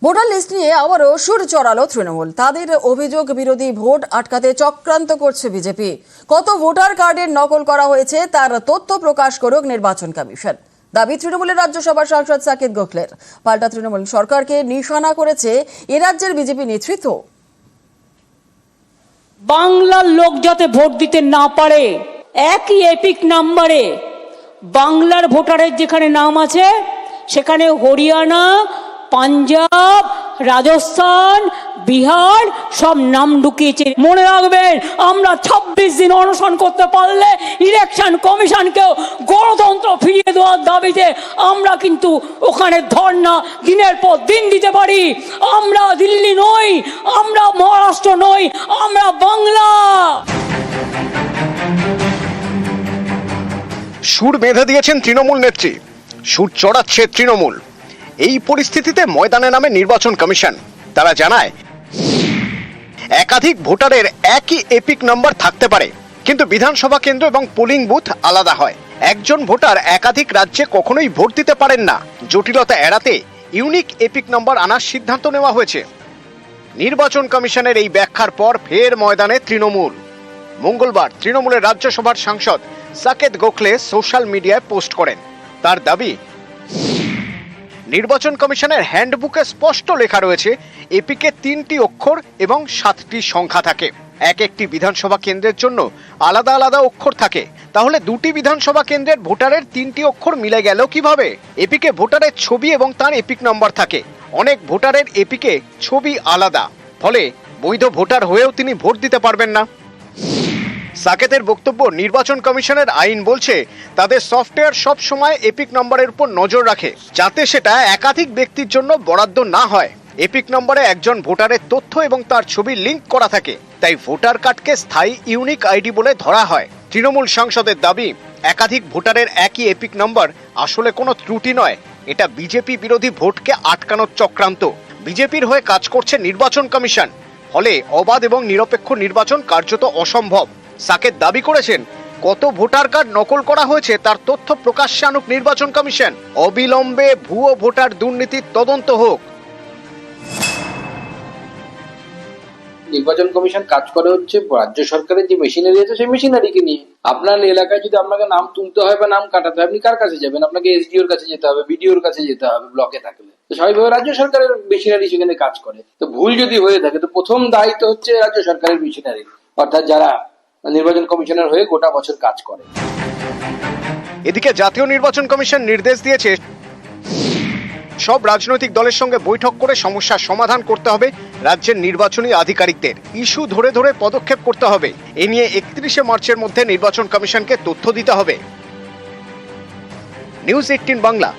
Voter list নিয়ে আবারও সুর চড়ালো তৃণমূল। তাদের অভিযোগ, বিরোধী ভোট আটকাতে চক্রান্ত করছে বিজেপি। কত ভোটার কার্ডের নকল করা হয়েছে তার তথ্য প্রকাশ করুক নির্বাচন কমিশন, দাবি তৃণমূলের রাজ্যসভার সাংসদ সাকিব গোখলের। পাল্টা তৃণমূল সরকারকে নিশানা করেছে এ রাজ্যের বিজেপি নেতৃত্ব। বাংলার লোক যাতে ভোট দিতে না পারে, একই এপিক নাম্বারে বাংলার ভোটারের যেখানে নাম আছে সেখানে হরিয়ানা, পাঞ্জাব, রাজস্থান, বিহার সব নাম ঢুকিয়েছে। মনে রাখবেন, আমরা 26 দিন অনশন করতে পারলে ইলেকশন কমিশনকেও গণতন্ত্র ফিরিয়ে দেওয়ার দাবিতে আমরা কিন্তু ওখানে ধর্ণা দিনের পর দিন দিতে পারি। আমরা দিল্লি নই, আমরা মহারাষ্ট্র নই, আমরা বাংলা। সুর বেঁধে দিয়েছেন তৃণমূল নেত্রী, সুর চড়াচ্ছে তৃণমূল। এই পরিস্থিতিতে ময়দানে নামে নির্বাচন কমিশন। তারা জানায় একাধিক ভোটারের একই এপিক নাম্বার থাকতে পারে, কিন্তু বিধানসভা কেন্দ্র এবং পোলিং বুথ আলাদা হয়। একজন ভোটার একাধিক রাজ্যে কখনোই ভোট দিতে পারেন না। জটিলতা এড়াতে ইউনিক এপিক নাম্বার আনার সিদ্ধান্ত নেওয়া হয়েছে। নির্বাচন কমিশনের এই ব্যাখ্যার পর ফের ময়দানে তৃণমূল। মঙ্গলবার তৃণমূলের রাজ্যসভার সাংসদ সাকেত গোখলে সোশ্যাল মিডিয়ায় পোস্ট করেন। তার দাবি, নির্বাচন কমিশনের হ্যান্ডবুকে স্পষ্ট লেখা রয়েছে এপিকে 3টি অক্ষর এবং 7টি সংখ্যা থাকে। এক একটি বিধানসভা কেন্দ্রের জন্য আলাদা আলাদা অক্ষর থাকে। তাহলে দুটি বিধানসভা কেন্দ্রের ভোটারের 3টি অক্ষর মিলে গেল কিভাবে? এপিকে ভোটারের ছবি এবং তার এপিক নাম্বার থাকে। অনেক ভোটারের এপিকে ছবি আলাদা, ফলে বৈধ ভোটার হয়েও তিনি ভোট দিতে পারবেন না। সাকেতের বক্তব্য, নির্বাচন কমিশনের আইন বলছে তাদের সফটওয়্যার সব সময় এপিক নম্বরের উপর নজর রাখে, যাতে সেটা একাধিক ব্যক্তির জন্য বরাদ্দ না হয়। এপিক নম্বরে একজন ভোটারের তথ্য এবং তার ছবি লিংক করা থাকে, তাই ভোটার কার্ডকে স্থায়ী ইউনিক আইডি বলে ধরা হয়। তৃণমূল সাংসদের দাবি, একাধিক ভোটারের একই এপিক নম্বর আসলে কোনো ত্রুটি নয়, এটা বিজেপি বিরোধী ভোটকে আটকানোর চক্রান্ত। বিজেপির হয়ে কাজ করছে নির্বাচন কমিশন, ফলে অবাধ এবং নিরপেক্ষ নির্বাচন কার্যত অসম্ভব। সাকেত দাবি করেছেন, কত ভোটার কার্ড নকল করা হয়েছে তার তথ্য প্রকাশ্যে আনুক নির্বাচন কমিশন। অবিলম্বে ভুয়ো ভোটার দুর্নীতির তদন্ত হোক। নির্বাচন কমিশন কাজ করে হচ্ছে রাজ্য সরকারের যে মেশিনারি আছে সেই মেশিনারিকে নিয়ে। আপনার এলাকায় যদি আপনাকে নাম তুলতে হয় বা নাম কাটাতে হয়, আপনি কার কাছে যাবেন? আপনাকে এসডিওর কাছে যেতে হবে, বিডিওর কাছে যেতে হবে ব্লকে থাকলে। তো স্বাভাবিকভাবে রাজ্য সরকারের মেশিনারি সেখানে কাজ করে। তো ভুল যদি হয়ে থাকে তো প্রথম দায়িত্ব হচ্ছে রাজ্য সরকারের মেশিনারি, অর্থাৎ যারা নির্বাচন কমিশনের হয়ে গোটা বছর কাজ করে। এদিকে জাতীয় নির্বাচন কমিশন নির্দেশ দিয়েছে সব রাজনৈতিক দলের সঙ্গে বৈঠক করে সমস্যার সমাধান করতে হবে রাজ্যের নির্বাচনী আধিকারিকদের। ইস্যু ধরে ধরে পদক্ষেপ করতে হবে। এ নিয়ে 31শে মার্চের মধ্যে নির্বাচন কমিশনকে তথ্য দিতে হবে। নিউজ 18 বাংলা।